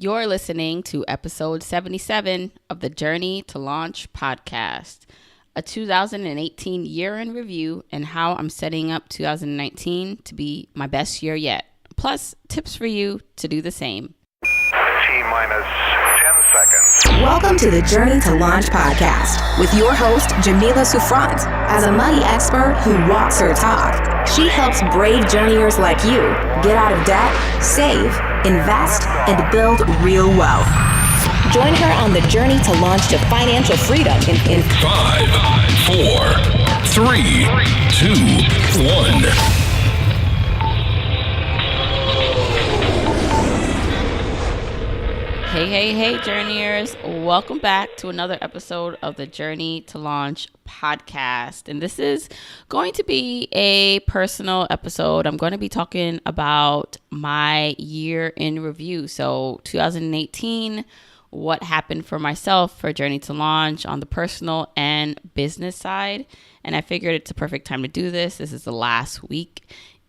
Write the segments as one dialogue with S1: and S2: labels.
S1: You're listening to episode 77 of the Journey to Launch podcast, a 2018 year in review and how I'm setting up 2019 to be my best year yet. Plus, tips for you to do the same.
S2: T-minus 10 seconds.
S3: Welcome to the Journey to Launch podcast with your host, Jamila Souffrant. As a money expert who walks her talk, she helps brave journeyers like you get out of debt, save, invest, and build real wealth. Join her on the journey to launch to financial freedom in
S4: 5, 4, 3, 2, 1.
S1: Hey, journeyers. Welcome back to another episode of the Journey to Launch podcast. And this is going to be a personal episode. I'm going to be talking about my year in review. So 2018, what happened for myself for Journey to Launch on the personal and business side. And I figured it's a perfect time to do this. This is the last week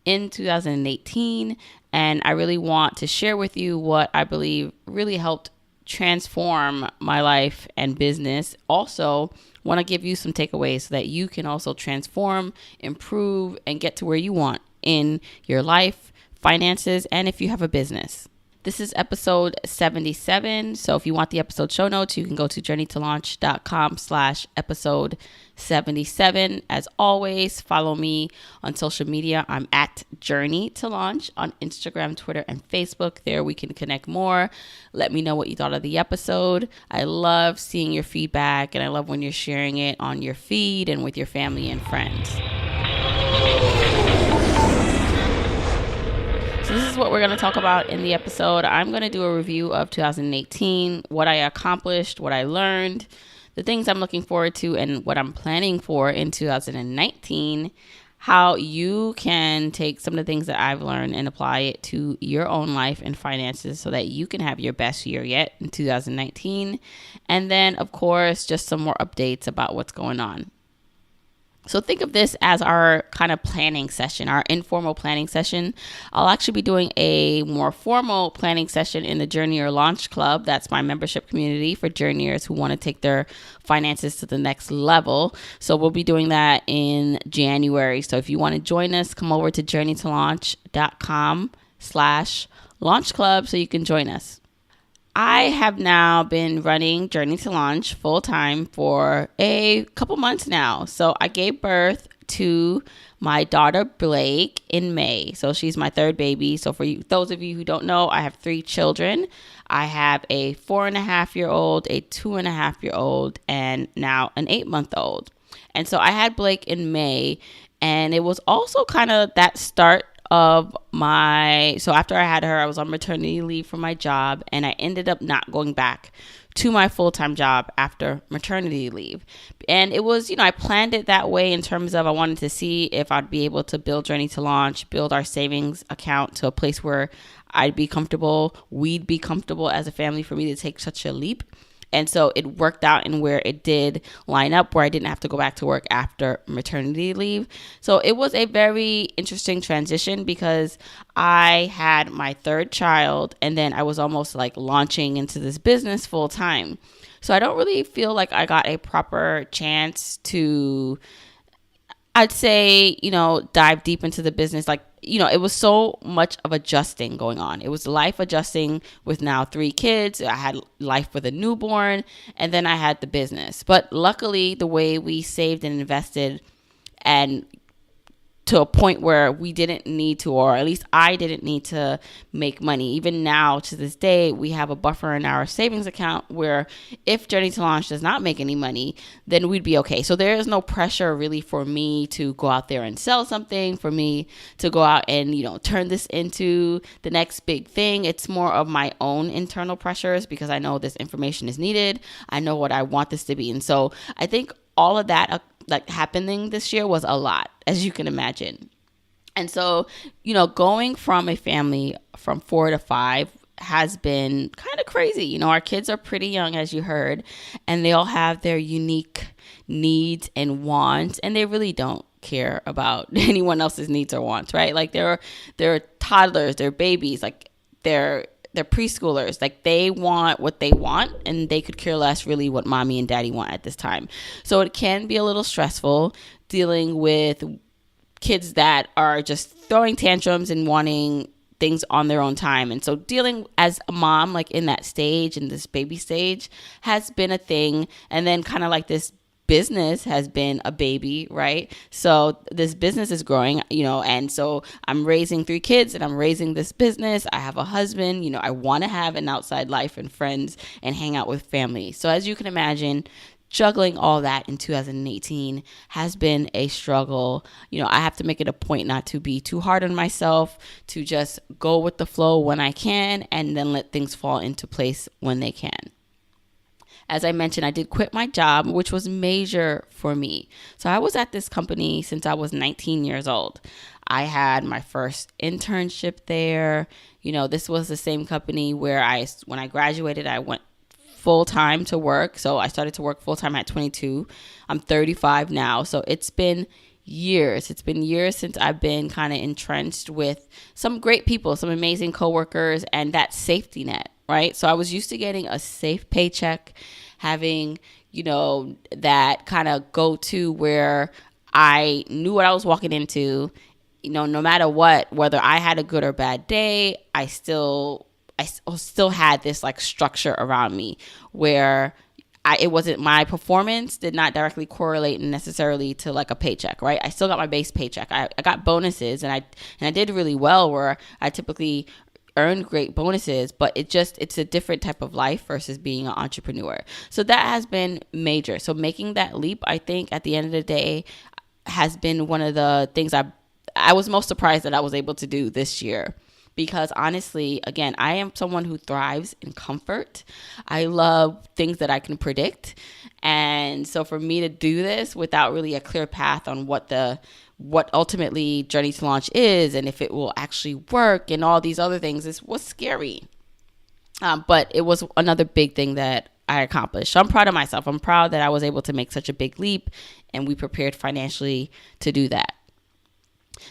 S1: in 2018. And I really want to share with you what I believe really helped transform my life and business. Also, want to give you some takeaways so that you can also transform, improve, and get to where you want in your life, finances, and if you have a business. This is episode 77. So if you want the episode show notes, you can go to journeytolaunch.com/episode 77. As always, follow me on social media. I'm at Journey to Launch on Instagram, Twitter, and Facebook. There we can connect more. Let me know what you thought of the episode. I love seeing your feedback, and I love when you're sharing it on your feed and with your family and friends. So this is what we're going to talk about in the episode. I'm going to do a review of 2018, what I accomplished, what I learned, the things I'm looking forward to, and what I'm planning for in 2019, how you can take some of the things that I've learned and apply it to your own life and finances so that you can have your best year yet in 2019. And then, of course, just some more updates about what's going on. So think of this as our kind of planning session, our informal planning session. I'll actually be doing a more formal planning session in the Journeyer Launch Club. That's my membership community for journeyers who want to take their finances to the next level. So we'll be doing that in January. So if you want to join us, come over to journeytolaunch.com/launch club so you can join us. I have now been running Journey to Launch full time for a couple months now. So I gave birth to my daughter Blake in May. So she's my third baby. So for you, those of you who don't know, I have 3 children. I have a 4.5-year-old, a 2.5-year-old, and now an 8-month-old. And so I had Blake in May, and it was also kind of that start of so after I had her, I was on maternity leave from my job, and I ended up not going back to my full-time job after maternity leave. And it was, I planned it that way in terms of I wanted to see if I'd be able to build Journey to Launch, build our savings account to a place where I'd be comfortable, we'd be comfortable as a family for me to take such a leap. And so it worked out in where it did line up, where I didn't have to go back to work after maternity leave. So it was a very interesting transition because I had my third child, and then I was almost like launching into this business full time. So I don't really feel like I got a proper chance to, I'd say, dive deep into the business. It was so much of adjusting going on. It was life adjusting with now 3 kids. I had life with a newborn, and then I had the business. But luckily, the way we saved and invested, and to a point where we didn't need to, or at least I didn't need to make money. Even now, to this day, we have a buffer in our savings account where if Journey to Launch does not make any money, then we'd be okay. So there is no pressure really for me to go out there and sell something, for me to go out and, turn this into the next big thing. It's more of my own internal pressures because I know this information is needed. I know what I want this to be. And so I think all of that happening this year was a lot, as you can imagine. And so, going from a family from 4 to 5 has been kind of crazy. Our kids are pretty young, as you heard, and they all have their unique needs and wants, and they really don't care about anyone else's needs or wants, right? They're toddlers, they're babies, they're they're preschoolers. Like, they want what they want, and they could care less really what mommy and daddy want at this time. So it can be a little stressful dealing with kids that are just throwing tantrums and wanting things on their own time. And so dealing as a mom, like in that stage, in this baby stage, has been a thing. And then kind of like this business has been a baby, right? So this business is growing, and so I'm raising 3 kids and I'm raising this business. I have a husband, I want to have an outside life and friends and hang out with family. So as you can imagine, juggling all that in 2018 has been a struggle. I have to make it a point not to be too hard on myself, to just go with the flow when I can, and then let things fall into place when they can. As I mentioned, I did quit my job, which was major for me. So I was at this company since I was 19 years old. I had my first internship there. This was the same company where when I graduated, I went full-time to work. So I started to work full-time at 22. I'm 35 now. So it's been years. It's been years since I've been kind of entrenched with some great people, some amazing coworkers, and that safety net, right? So I was used to getting a safe paycheck, having, that kind of go-to where I knew what I was walking into, no matter what, whether I had a good or bad day, I still had this like structure around me where it wasn't, my performance did not directly correlate necessarily to like a paycheck, right? I still got my base paycheck. I got bonuses, and I did really well where I typically earned great bonuses, but it's a different type of life versus being an entrepreneur. So that has been major. So making that leap, I think at the end of the day, has been one of the things I was most surprised that I was able to do this year. Because honestly, again, I am someone who thrives in comfort. I love things that I can predict. And so for me to do this without really a clear path on what ultimately Journey to Launch is, and if it will actually work and all these other things, was scary. But it was another big thing that I accomplished. So I'm proud of myself. I'm proud that I was able to make such a big leap, and we prepared financially to do that.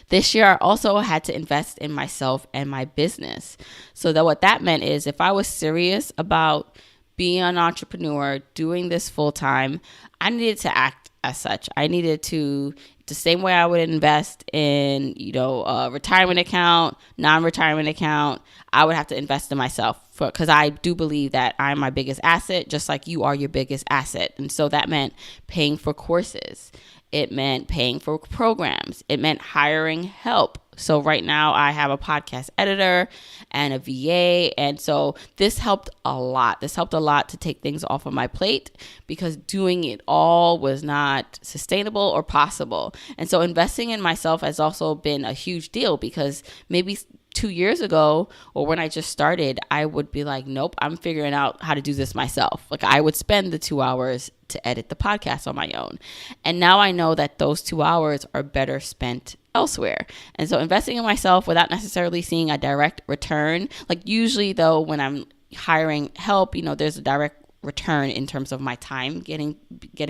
S1: This year, I also had to invest in myself and my business. So that what that meant is if I was serious about being an entrepreneur, doing this full time, I needed to act as such. I needed to, the same way I would invest in, a retirement account, non-retirement account, I would have to invest in myself because I do believe that I'm my biggest asset, just like you are your biggest asset. And so that meant paying for courses. It meant paying for programs. It meant hiring help. So right now I have a podcast editor and a VA. And so this helped a lot. This helped a lot to take things off of my plate because doing it all was not sustainable or possible. And so investing in myself has also been a huge deal because maybe 2 years ago, or when I just started, I would be like, nope, I'm figuring out how to do this myself. Like I would spend the 2 hours to edit the podcast on my own. And now I know that those 2 hours are better spent elsewhere. And so investing in myself without necessarily seeing a direct return, like usually though, when I'm hiring help, there's a direct return in terms of my time, getting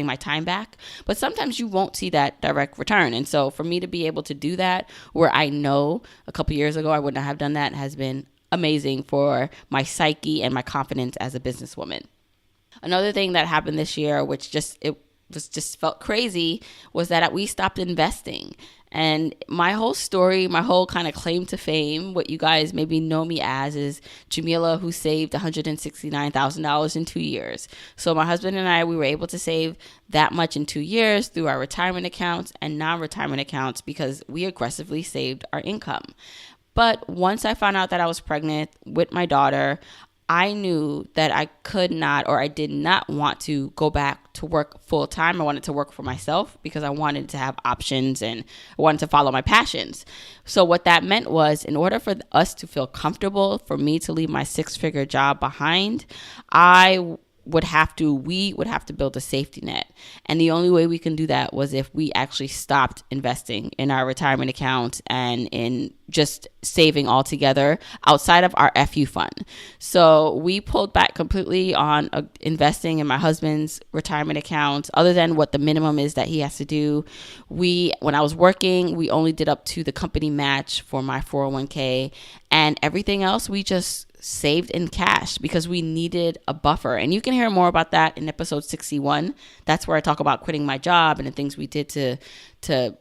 S1: my time back. But sometimes you won't see that direct return. And so for me to be able to do that, where I know a couple years ago I would not have done that, has been amazing for my psyche and my confidence as a businesswoman. Another thing that happened this year, which just felt crazy, was that we stopped investing. And my whole story, my whole kind of claim to fame, what you guys maybe know me as, is Jamila, who saved $169,000 in 2 years. So my husband and I, we were able to save that much in 2 years through our retirement accounts and non-retirement accounts because we aggressively saved our income. But once I found out that I was pregnant with my daughter, I knew that I could not, or I did not want to go back to work full time. I wanted to work for myself because I wanted to have options and I wanted to follow my passions. So what that meant was, in order for us to feel comfortable, for me to leave my 6-figure job behind, we would have to build a safety net. And the only way we can do that was if we actually stopped investing in our retirement accounts and in just saving altogether outside of our FU fund. So we pulled back completely on investing in my husband's retirement accounts, other than what the minimum is that he has to do. When I was working, we only did up to the company match for my 401k, and everything else we just saved in cash because we needed a buffer. And you can hear more about that in episode 61. That's where I talk about quitting my job and the things we did to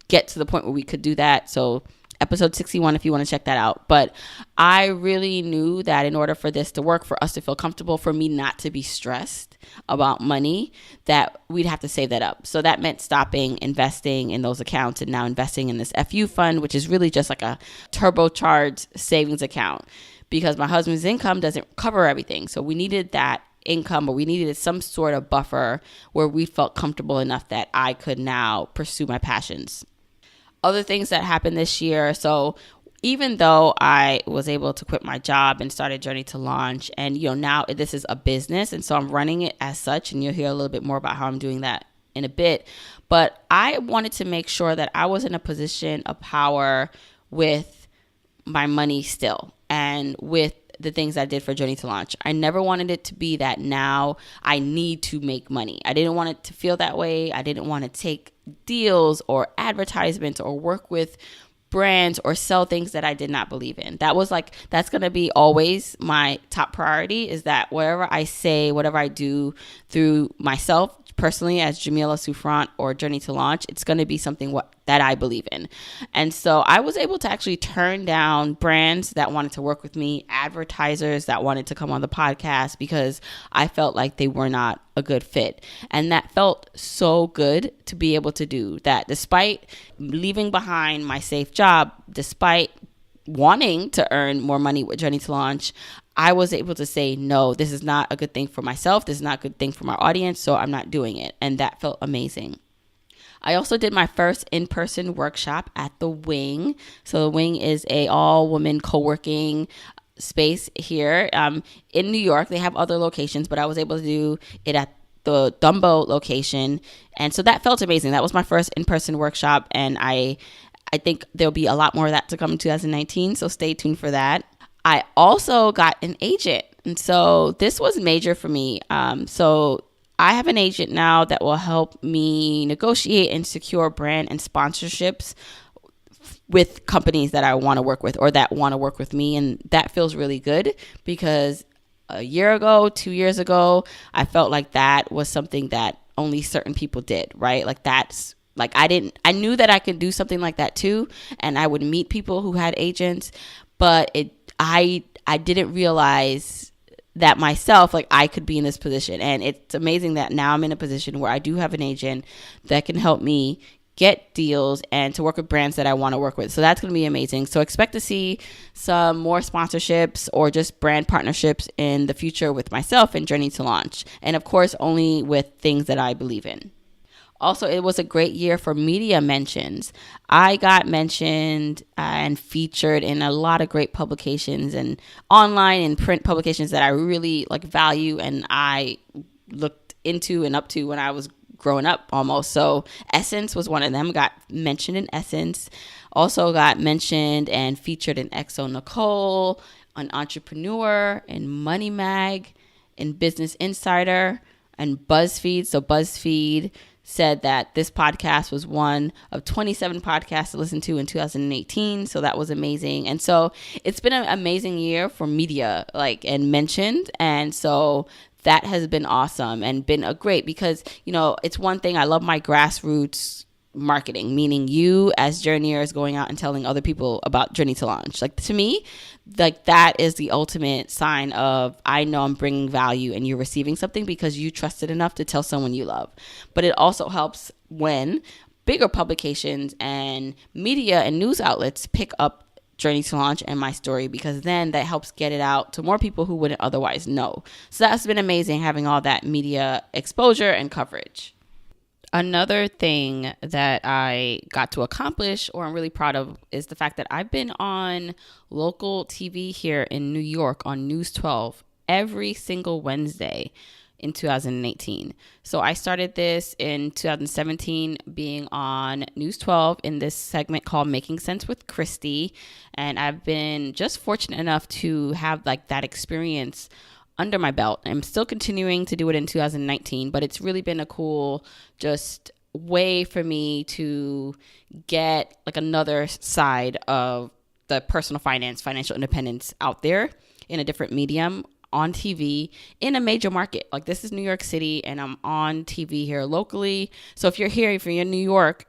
S1: get to the point where we could do that. So episode 61 if you want to check that out. But I really knew that in order for this to work, for us to feel comfortable, for me not to be stressed about money, that we'd have to save that up. So that meant stopping investing in those accounts and now investing in this FU fund, which is really just like a turbocharged savings account, because my husband's income doesn't cover everything. So we needed that income, or we needed some sort of buffer where we felt comfortable enough that I could now pursue my passions. Other things that happened this year. So even though I was able to quit my job and start a journey to launch, and now this is a business, and so I'm running it as such, and you'll hear a little bit more about how I'm doing that in a bit. But I wanted to make sure that I was in a position of power with my money still, and with the things I did for Journey to Launch. I never wanted it to be that now I need to make money. I didn't want it to feel that way. I didn't want to take deals or advertisements or work with brands or sell things that I did not believe in. That's going to be always my top priority, is that whatever I say, whatever I do through myself personally as Jamila Souffrant or Journey to Launch, it's going to be something that I believe in. And so I was able to actually turn down brands that wanted to work with me, advertisers that wanted to come on the podcast, because I felt like they were not a good fit. And that felt so good to be able to do that, despite leaving behind my safe job, despite wanting to earn more money with Journey to Launch. I was able to say, no, this is not a good thing for myself. This is not a good thing for my audience. So I'm not doing it. And that felt amazing. I also did my first in-person workshop at the Wing. So the Wing is a all-woman co-working space here in New York. They have other locations, but I was able to do it at the Dumbo location. And so that felt amazing. That was my first in-person workshop. And I think there'll be a lot more of that to come in 2019. So stay tuned for that. I also got an agent. And so this was major for me. So I have an agent now that will help me negotiate and secure brand and sponsorships with companies that I want to work with or that want to work with me. And that feels really good, because a year ago, 2 years ago, I felt like that was something that only certain people did, right? I knew that I could do something like that too. And I would meet people who had agents, but I didn't realize that myself, I could be in this position. And it's amazing that now I'm in a position where I do have an agent that can help me get deals and to work with brands that I want to work with. So that's going to be amazing. So expect to see some more sponsorships or just brand partnerships in the future with myself and Journey to Launch. And of course, only with things that I believe in. Also, it was a great year for media mentions. I got mentioned and featured in a lot of great publications and online and print publications that I really value and I looked into and up to when I was growing up almost. So Essence was one of them, got mentioned in Essence. Also got mentioned and featured in XO Nicole, an Entrepreneur, in Money Mag, in Business Insider, and BuzzFeed. So BuzzFeed said that this podcast was one of 27 podcasts to listen to in 2018. So that was amazing. And so it's been an amazing year for media, and mentioned. And so that has been awesome and been great, because, it's one thing. I love my grassroots marketing, meaning you as journeyers going out and telling other people about Journey to Launch. To me, that is the ultimate sign of, I know I'm bringing value and you're receiving something because you trusted enough to tell someone you love. But it also helps when bigger publications and media and news outlets pick up Journey to Launch and my story, because then that helps get it out to more people who wouldn't otherwise know. So that's been amazing, having all that media exposure and coverage. Another thing that I got to accomplish, or I'm really proud of, is the fact that I've been on local TV here in New York on News 12 every single Wednesday in 2018. So I started this in 2017, being on News 12 in this segment called Making Sense with Christy. And I've been just fortunate enough to have that experience under my belt. I'm still continuing to do it in 2019, but it's really been a cool just way for me to get another side of the personal finance, financial independence out there. in a different medium on TV in a major market. Like, this is New York City, and I'm on TV here locally. So if you're in New York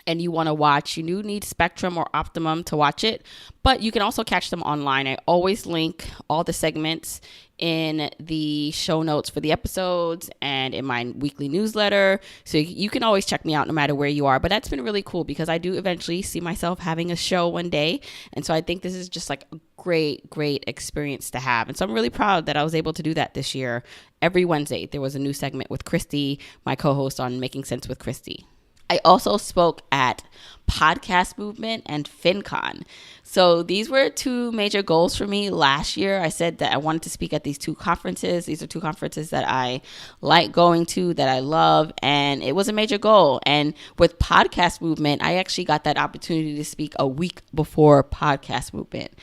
S1: and you want to watch, you do need Spectrum or Optimum to watch it, but you can also catch them online. I always link all the segments in the show notes for the episodes and in my weekly newsletter. So you can always check me out no matter where you are. But that's been really cool because I do eventually see myself having a show one day. And so I think this is just like a great experience to have. And so I'm really proud that I was able to do that this year. Every Wednesday, there was a new segment with Christy, my co-host on Making Sense with Christy. I also spoke at Podcast Movement and FinCon. So these were two major goals for me last year. I said that I wanted to speak at these two conferences. These are two conferences that I like going to, that I love, and it was a major goal. And with Podcast Movement, I actually got that opportunity to speak a week before Podcast Movement.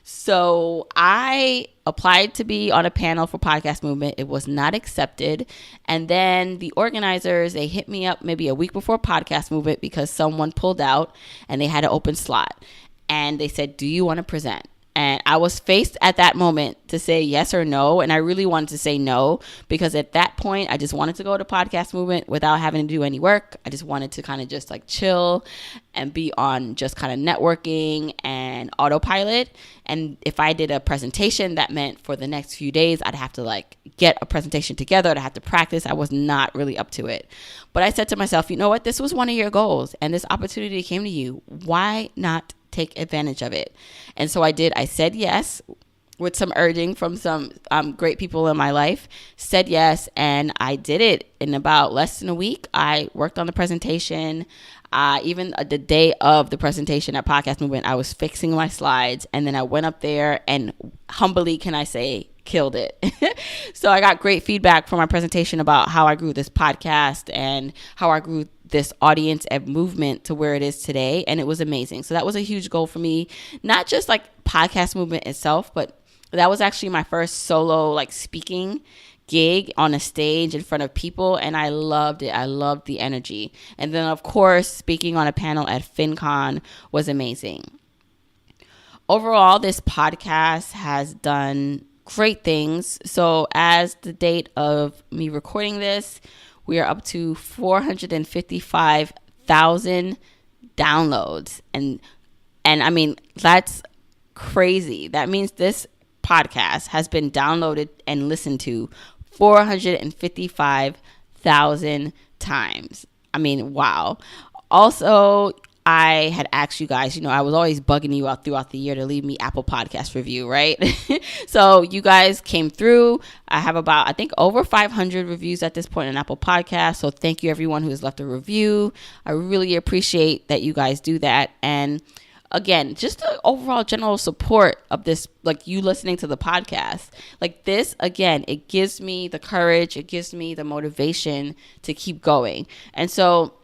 S1: So I applied to be on a panel for Podcast Movement. It was not accepted. And then the organizers, they hit me up maybe a week before Podcast Movement because someone pulled out and they had an open slot. And they said, do you want to present? And I was faced at that moment to say yes or no. And I really wanted to say no because at that point, I just wanted to go to Podcast Movement without having to do any work. I just wanted to kind of just like chill and be on just kind of networking and autopilot. And if I did a presentation, that meant for the next few days, I'd have to like get a presentation together. I'd have to practice. I was not really up to it. But I said to myself, you know what? This was one of your goals and this opportunity came to you. Why not take advantage of it? And so I did. I said yes with some urging from some great people in my life, said yes, and I did it in about less than a week. I worked on the presentation. Even the day of the presentation at Podcast Movement, I was fixing my slides, and then I went up there and humbly, can I say, killed it. So I got great feedback from my presentation about how I grew this podcast and how I grew this audience and movement to where it is today. And it was amazing. So that was a huge goal for me, not just like Podcast Movement itself, but that was actually my first solo like speaking gig on a stage in front of people. And I loved it. I loved the energy. And then of course, speaking on a panel at FinCon was amazing. Overall, this podcast has done great things. So as the date of me recording this, we are up to 455,000 downloads. And I mean, that's crazy. That means this podcast has been downloaded and listened to 455,000 times. I mean, wow. Also, I had asked you guys, I was always bugging you out throughout the year to leave me Apple Podcast review, right? So you guys came through. I have about, I think, over 500 reviews at this point on Apple Podcasts. So thank you everyone who has left a review. I really appreciate that you guys do that. And again, just the overall general support of this, like you listening to the podcast, like this, again, it gives me the courage. It gives me the motivation to keep going. And so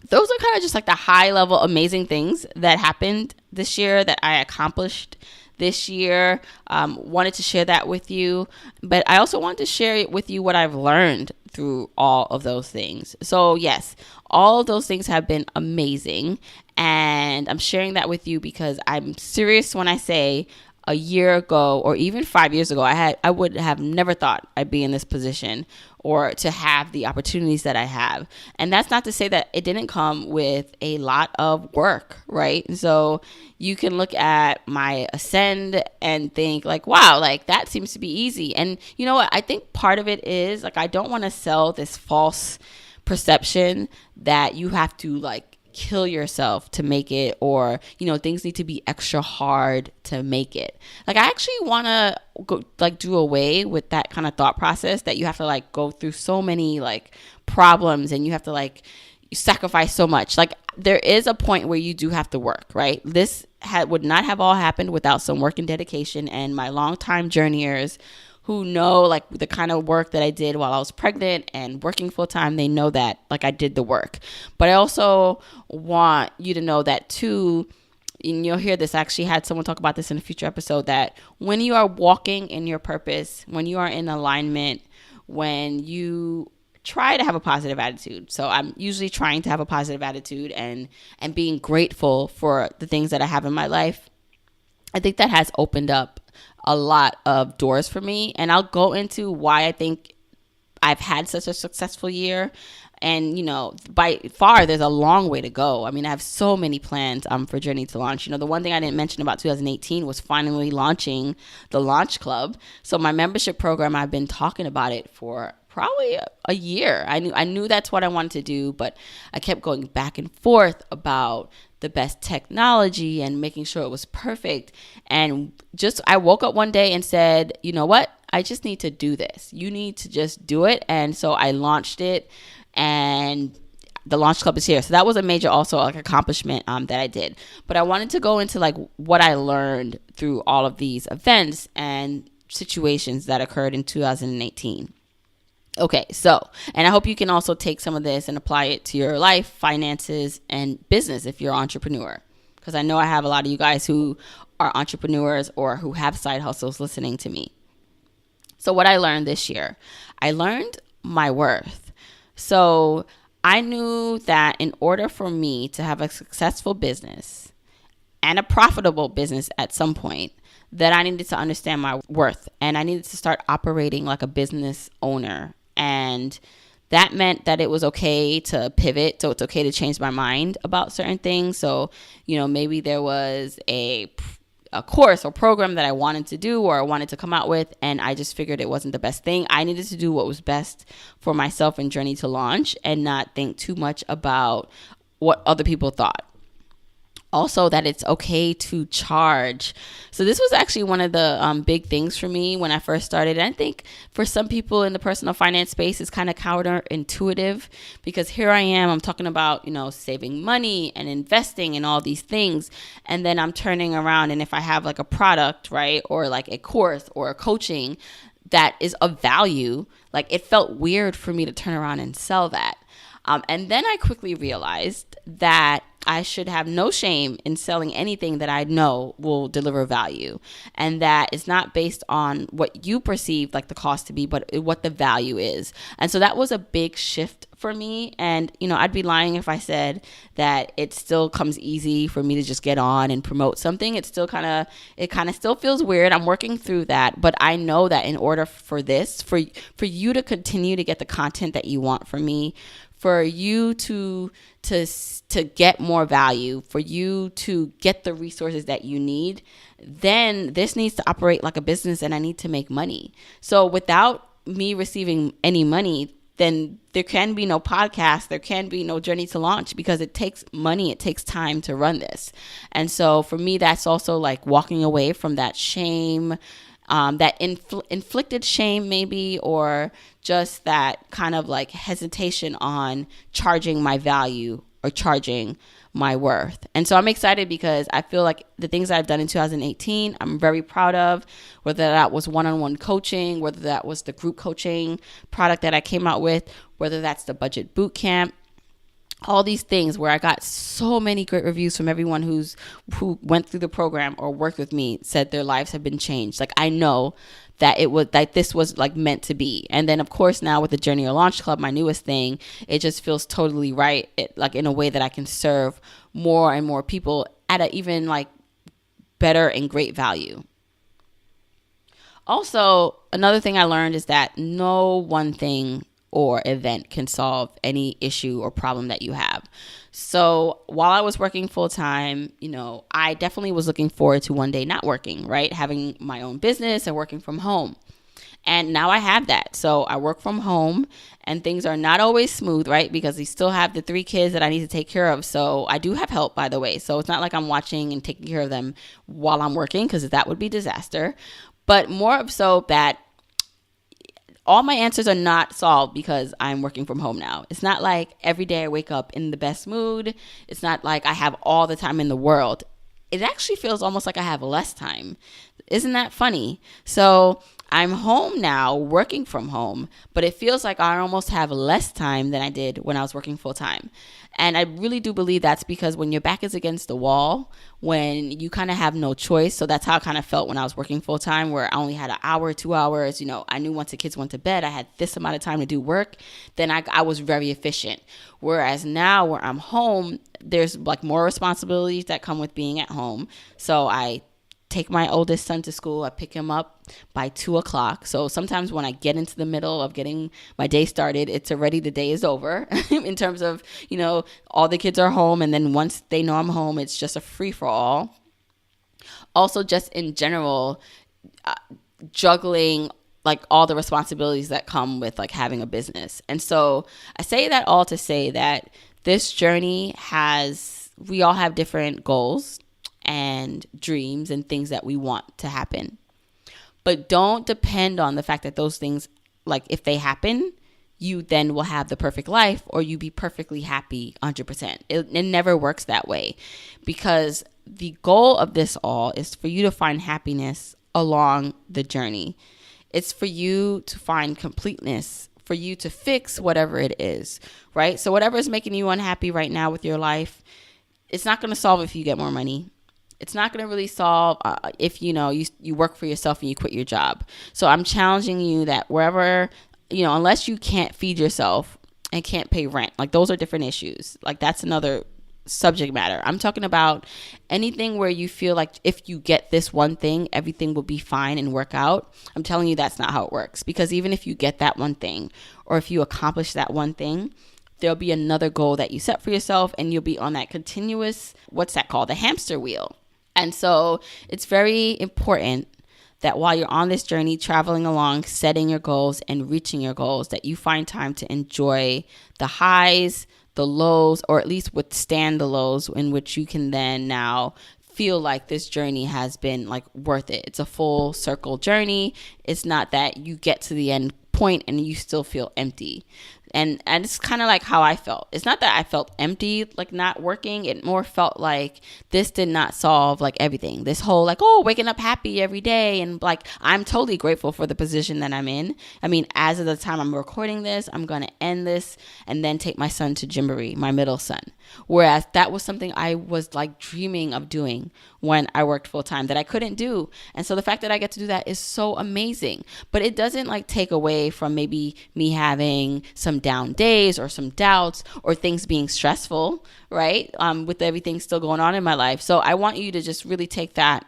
S1: those are kind of just like the high level amazing things that happened this year that I accomplished this year. Wanted to share that with you, but I also wanted to share with you what I've learned through all of those things. So yes, all of those things have been amazing, and I'm sharing that with you because I'm serious when I say a year ago or even 5 years ago, I would have never thought I'd be in this position or to have the opportunities that I have. And that's not to say that it didn't come with a lot of work, right? So you can look at my ascend and think like, wow, like that seems to be easy. And you know what? I think part of it is like, I don't want to sell this false perception that you have to like kill yourself to make it, or things need to be extra hard to make it. Like I actually want to go like do away with that kind of thought process that you have to like go through so many like problems and you have to like sacrifice so much. Like there is a point where you do have to work, right? This would not have all happened without some work and dedication, and my longtime journeyers who know like the kind of work that I did while I was pregnant and working full time, they know that like I did the work. But I also want you to know that too, and you'll hear this, I actually had someone talk about this in a future episode, that when you are walking in your purpose, when you are in alignment, when you try to have a positive attitude. So I'm usually trying to have a positive attitude and being grateful for the things that I have in my life. I think that has opened up a lot of doors for me. And I'll go into why I think I've had such a successful year. And, by far, there's a long way to go. I mean, I have so many plans for Journey to Launch. The one thing I didn't mention about 2018 was finally launching the Launch Club. So my membership program, I've been talking about it for probably a year. I knew that's what I wanted to do, but I kept going back and forth about the best technology and making sure it was perfect. And I woke up one day and said, you know what? I just need to do this. You need to just do it. And so I launched it. And the Launch Club is here. So that was a major also accomplishment that I did. But I wanted to go into what I learned through all of these events and situations that occurred in 2018. Okay, so, and I hope you can also take some of this and apply it to your life, finances, and business if you're an entrepreneur. Because I know I have a lot of you guys who are entrepreneurs or who have side hustles listening to me. So what I learned this year, I learned my worth. So I knew that in order for me to have a successful business and a profitable business at some point, that I needed to understand my worth and I needed to start operating like a business owner. And that meant that it was okay to pivot. So it's okay to change my mind about certain things. So, maybe there was a course or program that I wanted to do or I wanted to come out with, and I just figured it wasn't the best thing. I needed to do what was best for myself and Journey to Launch and not think too much about what other people thought. Also, that it's okay to charge. So this was actually one of the big things for me when I first started. And I think for some people in the personal finance space, it's kind of counterintuitive because here I am, I'm talking about, saving money and investing and all these things. And then I'm turning around and if I have like a product, right, or like a course or a coaching that is of value, like it felt weird for me to turn around and sell that. And then I quickly realized that I should have no shame in selling anything that I know will deliver value, and that it's not based on what you perceive like the cost to be, but what the value is. And so that was a big shift for me. And, I'd be lying if I said that it still comes easy for me to just get on and promote something. It kind of still feels weird. I'm working through that, but I know that in order for this, for you to continue to get the content that you want from me, for you to get more value, for you to get the resources that you need, then this needs to operate like a business and I need to make money. So without me receiving any money, then there can be no podcast, there can be no Journey to Launch because it takes money, it takes time to run this. And so for me, that's also like walking away from that shame, that inflicted shame maybe, or just that kind of like hesitation on charging my value or charging my worth. And so I'm excited because I feel like the things that I've done in 2018, I'm very proud of, whether that was one-on-one coaching, whether that was the group coaching product that I came out with, whether that's the budget boot camp, all these things where I got so many great reviews from everyone who went through the program or worked with me, said their lives have been changed. Like I know that this was like meant to be. And then of course now with the Journey to Launch Club, my newest thing, it just feels totally right. Like in a way that I can serve more and more people at an even like better and great value. Also, another thing I learned is that no one thing or event can solve any issue or problem that you have. So while I was working full time, I definitely was looking forward to one day not working, right? Having my own business and working from home. And now I have that. So I work from home and things are not always smooth, right? Because we still have the 3 kids that I need to take care of. So I do have help, by the way. So it's not like I'm watching and taking care of them while I'm working, because that would be disaster. But more of so that all my answers are not solved because I'm working from home now. It's not like every day I wake up in the best mood. It's not like I have all the time in the world. It actually feels almost like I have less time. Isn't that funny? So I'm home now, working from home, but it feels like I almost have less time than I did when I was working full time. And I really do believe that's because when your back is against the wall, when you kind of have no choice. So that's how I kind of felt when I was working full time, where I only had an hour, 2 hours. I knew once the kids went to bed, I had this amount of time to do work. Then I was very efficient. Whereas now where I'm home, there's like more responsibilities that come with being at home. So I take my oldest son to school. I pick him up by 2:00. So sometimes when I get into the middle of getting my day started, it's already the day is over in terms of, all the kids are home. And then once they know I'm home, it's just a free for all. Also, just in general, juggling like all the responsibilities that come with like having a business. And so I say that all to say that this journey we all have different goals and dreams and things that we want to happen. But don't depend on the fact that those things, like if they happen, you then will have the perfect life or you be perfectly happy 100%. It never works that way, because the goal of this all is for you to find happiness along the journey. It's for you to find completeness, for you to fix whatever it is, right? So whatever is making you unhappy right now with your life, it's not going to solve if you get more money. It's not going to really solve if, you work for yourself and you quit your job. So I'm challenging you that wherever, unless you can't feed yourself and can't pay rent, like those are different issues. Like that's another subject matter. I'm talking about anything where you feel like if you get this one thing, everything will be fine and work out. I'm telling you that's not how it works, because even if you get that one thing or if you accomplish that one thing, there'll be another goal that you set for yourself and you'll be on that continuous, what's that called? The hamster wheel. And so it's very important that while you're on this journey, traveling along, setting your goals and reaching your goals, that you find time to enjoy the highs, the lows, or at least withstand the lows, in which you can then now feel like this journey has been like worth it. It's a full circle journey. It's not that you get to the end point and you still feel empty. And it's kind of like how I felt. It's not that I felt empty, like not working. It more felt like this did not solve like everything. This whole like, waking up happy every day. And like, I'm totally grateful for the position that I'm in. I mean, as of the time I'm recording this, I'm going to end this and then take my son to Gymboree, my middle son. Whereas that was something I was like dreaming of doing when I worked full time that I couldn't do. And so the fact that I get to do that is so amazing. But it doesn't like take away from maybe me having some down days or some doubts or things being stressful, right? With everything still going on in my life. So I want you to just really take that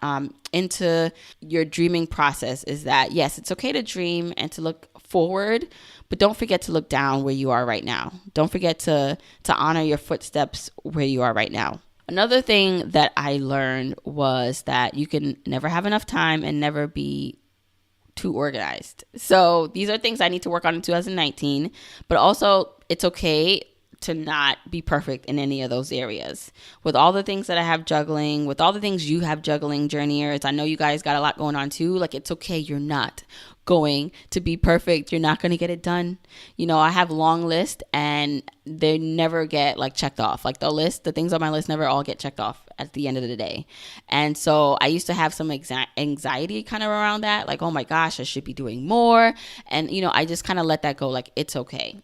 S1: into your dreaming process, is that yes, it's okay to dream and to look forward, but don't forget to look down where you are right now. Don't forget to honor your footsteps where you are right now. Another thing that I learned was that you can never have enough time and never be too organized. So these are things I need to work on in 2019, but also it's okay to not be perfect in any of those areas. With all the things that I have juggling, with all the things you have juggling, journeyers, I know you guys got a lot going on too. Like, it's okay. You're not going to be perfect. You're not going to get it done. I have long lists and they never get like checked off. Like the things on my list never all get checked off at the end of the day. And so I used to have some anxiety kind of around that. Like, oh my gosh, I should be doing more. And, I just kind of let that go. Like, it's okay.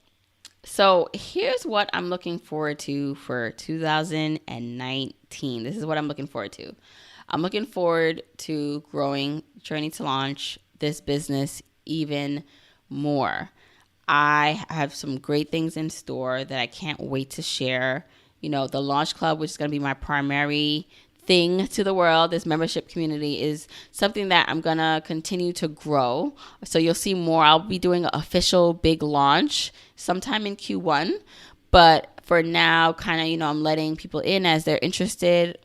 S1: So here's what I'm looking forward to for 2019. This is what I'm looking forward to. I'm looking forward to growing Journey to Launch this business even more. I have some great things in store that I can't wait to share. The Launch Club, which is going to be my primary thing to the world, this membership community, is something that I'm going to continue to grow. So you'll see more. I'll be doing an official big launch sometime in Q1. But for now, kind of, I'm letting people in as they're interested.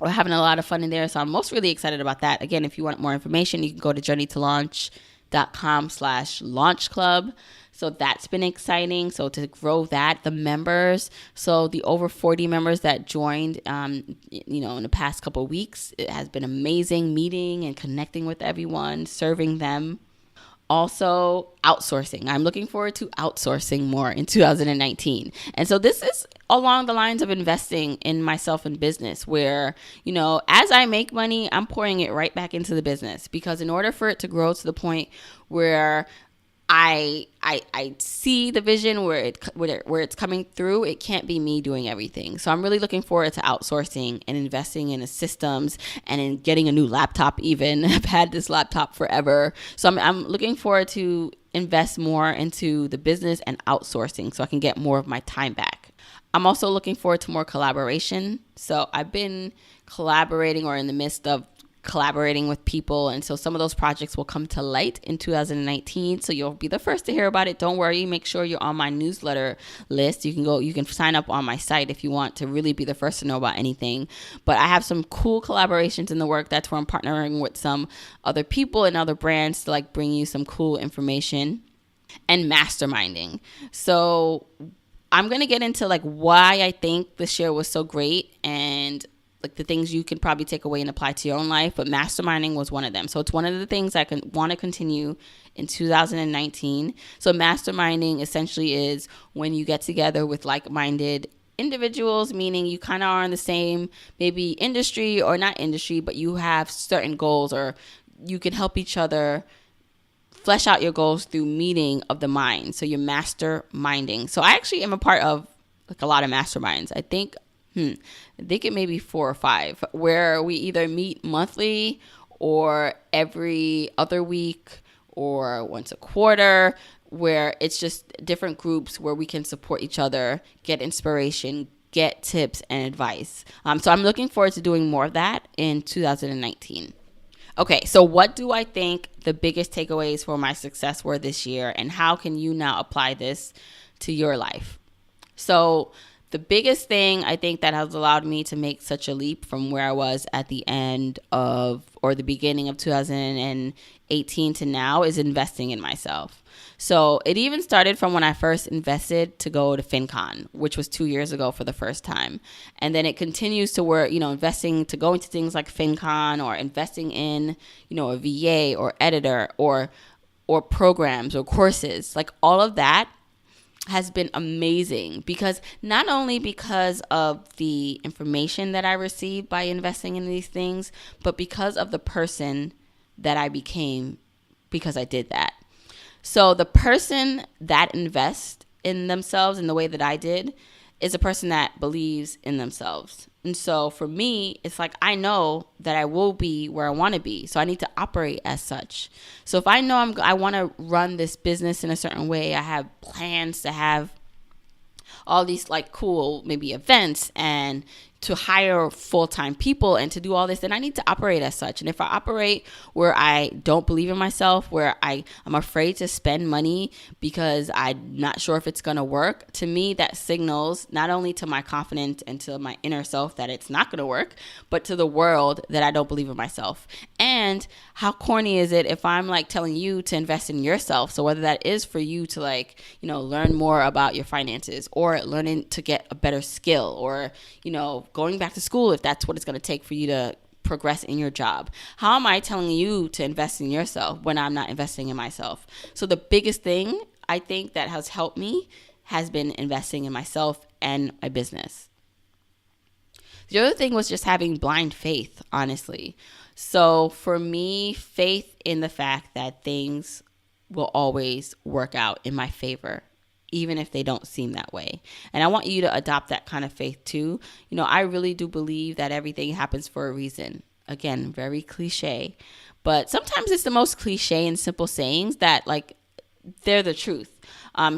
S1: We're having a lot of fun in there. So I'm most really excited about that. Again, if you want more information, you can go to journeytolaunch.com/launch club. So that's been exciting. So to grow that, the members, so the over 40 members that joined, in the past couple of weeks, it has been amazing meeting and connecting with everyone, serving them. Also, outsourcing. I'm looking forward to outsourcing more in 2019. And so this is along the lines of investing in myself in business where, as I make money, I'm pouring it right back into the business, because in order for it to grow to the point where I see the vision where it's coming through, it can't be me doing everything. So I'm really looking forward to outsourcing and investing in the systems and in getting a new laptop even. I've had this laptop forever. So I'm looking forward to invest more into the business and outsourcing so I can get more of my time back. I'm also looking forward to more collaboration. So I've been collaborating or in the midst of collaborating with people. And so some of those projects will come to light in 2019. So you'll be the first to hear about it. Don't worry. Make sure you're on my newsletter list. You can sign up on my site if you want to really be the first to know about anything. But I have some cool collaborations in the work. That's where I'm partnering with some other people and other brands to like bring you some cool information. And masterminding. So I'm going to get into like why I think this year was so great and like the things you can probably take away and apply to your own life, but masterminding was one of them. So it's one of the things I want to continue in 2019. So masterminding essentially is when you get together with like-minded individuals, meaning you kind of are in the same maybe industry or not industry, but you have certain goals, or you can help each other flesh out your goals through meeting of the mind. So you're masterminding. So I actually am a part of like a lot of masterminds. I think it may be 4 or 5 where we either meet monthly or every other week or once a quarter, where it's just different groups where we can support each other, get inspiration, get tips and advice. So I'm looking forward to doing more of that in 2019. Okay, so what do I think the biggest takeaways for my success were this year, and how can you now apply this to your life? So the biggest thing I think that has allowed me to make such a leap from where I was at the end of or the beginning of 2018 to now is investing in myself. So it even started from when I first invested to go to FinCon, which was 2 years ago for the first time. And then it continues to where, investing to go into things like FinCon or investing in, a VA or editor or programs or courses, like all of that has been amazing, because not only because of the information that I received by investing in these things, but because of the person that I became because I did that. So the person that invests in themselves in the way that I did is a person that believes in themselves. And so for me, it's like I know that I will be where I want to be. So I need to operate as such. So if I know I want to run this business in a certain way, I have plans to have all these like cool maybe events and to hire full-time people and to do all this, then I need to operate as such. And if I operate where I don't believe in myself, where I'm afraid to spend money because I'm not sure if it's going to work, to me, that signals not only to my confidence and to my inner self that it's not going to work, but to the world that I don't believe in myself. And how corny is it if I'm like telling you to invest in yourself? So whether that is for you to like, learn more about your finances, or learning to get a better skill, or, going back to school if that's what it's going to take for you to progress in your job. How am I telling you to invest in yourself when I'm not investing in myself? So the biggest thing I think that has helped me has been investing in myself and my business. The other thing was just having blind faith, honestly. So for me, faith in the fact that things will always work out in my favor, even if they don't seem that way. And I want you to adopt that kind of faith too. I really do believe that everything happens for a reason. Again, very cliche, but sometimes it's the most cliche and simple sayings that like they're the truth.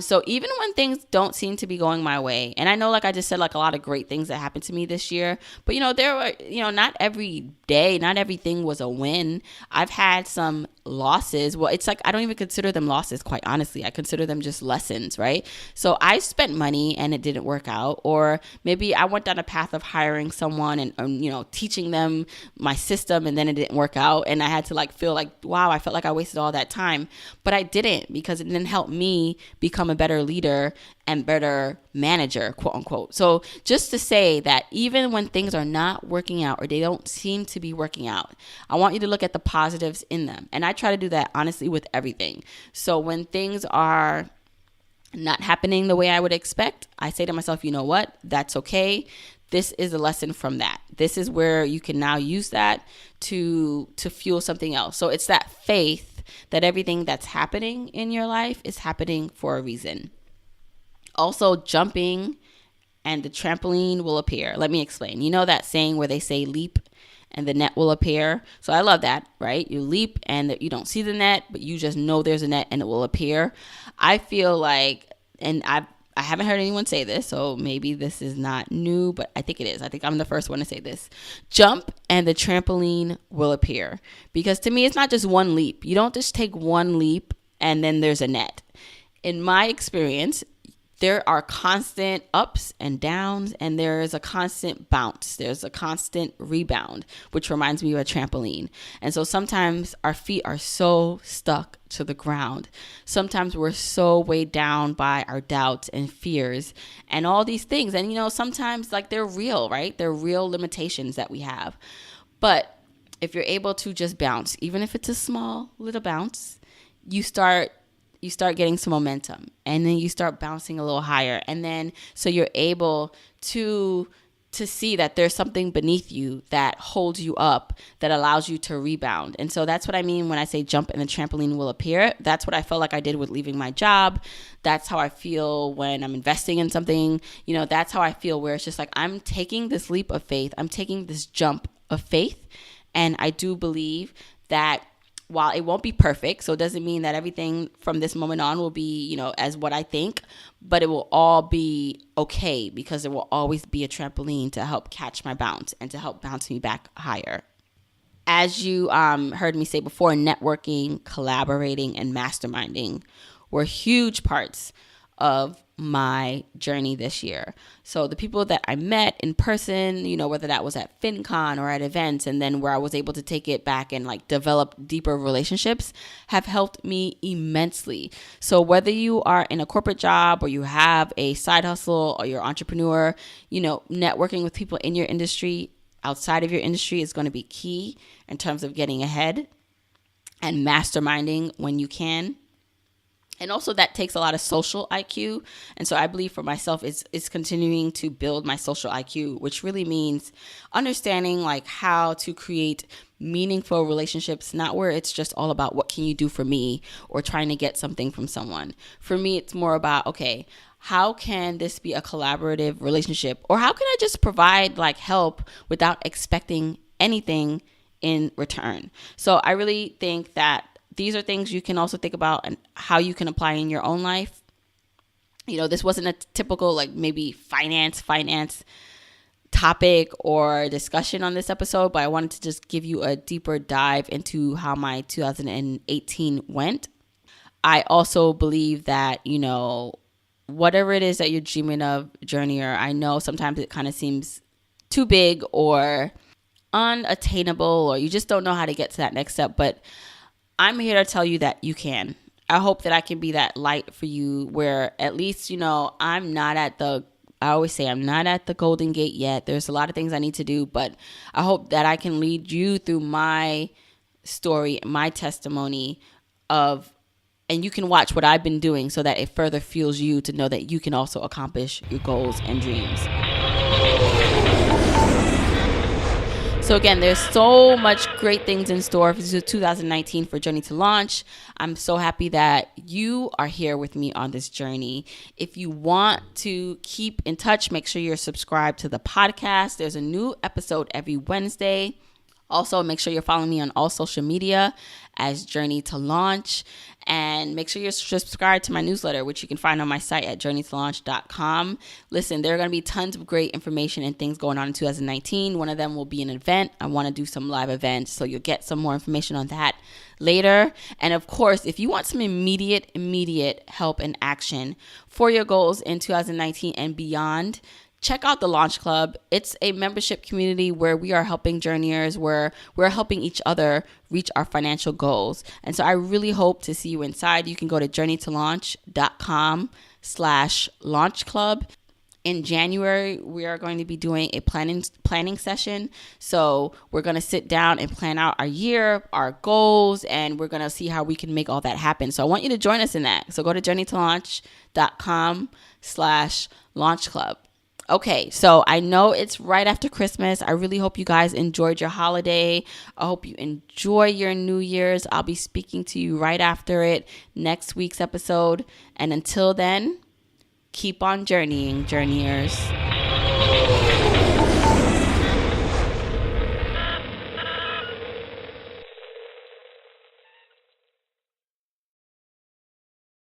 S1: So even when things don't seem to be going my way, and I know, like I just said, like a lot of great things that happened to me this year, but there were, not every day, not everything was a win. I've had some losses. Well, it's like, I don't even consider them losses, quite honestly. I consider them just lessons, right? So I spent money and it didn't work out, or maybe I went down a path of hiring someone and, teaching them my system, and then it didn't work out. And I had to like feel like, wow, I felt like I wasted all that time, but I didn't, because it didn't help me become a better leader and better manager, quote unquote. So just to say that even when things are not working out or they don't seem to be working out, I want you to look at the positives in them. And I try to do that honestly with everything. So when things are not happening the way I would expect, I say to myself, you know what? That's okay. This is a lesson from that. This is where you can now use that to fuel something else. So it's that faith that everything that's happening in your life is happening for a reason. Also, jumping and the trampoline will appear. Let me explain. You know that saying where they say leap and the net will appear? So I love that, right? You leap and you don't see the net, but you just know there's a net and it will appear. I feel like, and I haven't heard anyone say this, so maybe this is not new, but I think it is. I think I'm the first one to say this. Jump and the trampoline will appear. Because to me, it's not just one leap. You don't just take one leap and then there's a net. In my experience, there are constant ups and downs, and there is a constant bounce. There's a constant rebound, which reminds me of a trampoline. And so sometimes our feet are so stuck to the ground. Sometimes we're so weighed down by our doubts and fears and all these things. And, you know, sometimes like they're real, right? They're real limitations that we have. But if you're able to just bounce, even if it's a small little bounce, you start getting some momentum, and then you start bouncing a little higher. And then so you're able to see that there's something beneath you that holds you up, that allows you to rebound. And so that's what I mean when I say jump and the trampoline will appear. That's what I felt like I did with leaving my job. That's how I feel when I'm investing in something. You know, that's how I feel, where it's just like I'm taking this leap of faith. I'm taking this jump of faith. And I do believe that while it won't be perfect, so it doesn't mean that everything from this moment on will be, you know, as what I think, but it will all be okay, because there will always be a trampoline to help catch my bounce and to help bounce me back higher. As you heard me say before, networking, collaborating, and masterminding were huge parts of my journey this year. So the people that I met in person, you know, whether that was at FinCon or at events, and then where I was able to take it back and like develop deeper relationships, have helped me immensely. So whether you are in a corporate job or you have a side hustle or you're an entrepreneur, you know, networking with people in your industry, outside of your industry is going to be key in terms of getting ahead, and masterminding when you can. And also that takes a lot of social IQ. And so I believe for myself, it's continuing to build my social IQ, which really means understanding like how to create meaningful relationships, not where it's just all about what can you do for me or trying to get something from someone. For me, it's more about, okay, how can this be a collaborative relationship? Or how can I just provide like help without expecting anything in return? So I really think that these are things you can also think about and how you can apply in your own life. You know, this wasn't a typical like maybe finance topic or discussion on this episode, but I wanted to just give you a deeper dive into how my 2018 went. I also believe that, you know, whatever it is that you're dreaming of, journeyer, I know sometimes it kind of seems too big or unattainable, or you just don't know how to get to that next step, but I'm here to tell you that you can. I hope that I can be that light for you, where at least, you know, I always say I'm not at the Golden Gate yet. There's a lot of things I need to do, but I hope that I can lead you through my story, my testimony and you can watch what I've been doing so that it further fuels you to know that you can also accomplish your goals and dreams. So again, there's so much great things in store for 2019 for Journey to Launch. I'm so happy that you are here with me on this journey. If you want to keep in touch, make sure you're subscribed to the podcast. There's a new episode every Wednesday. Also, make sure you're following me on all social media as Journey to Launch. And make sure you're subscribed to my newsletter, which you can find on my site at journeytolaunch.com. Listen, there are going to be tons of great information and things going on in 2019. One of them will be an event. I want to do some live events, so you'll get some more information on that later. And of course, if you want some immediate help and action for your goals in 2019 and beyond, check out the Launch Club. It's a membership community where we are helping journeyers, where we're helping each other reach our financial goals. And so I really hope to see you inside. You can go to journeytolaunch.com/launch club. In January, we are going to be doing a planning session. So we're going to sit down and plan out our year, our goals, and we're going to see how we can make all that happen. So I want you to join us in that. So go to journeytolaunch.com/launch club. Okay, so I know it's right after Christmas. I really hope you guys enjoyed your holiday. I hope you enjoy your New Year's. I'll be speaking to you right after it, next week's episode. And until then, keep on journeying, journeyers.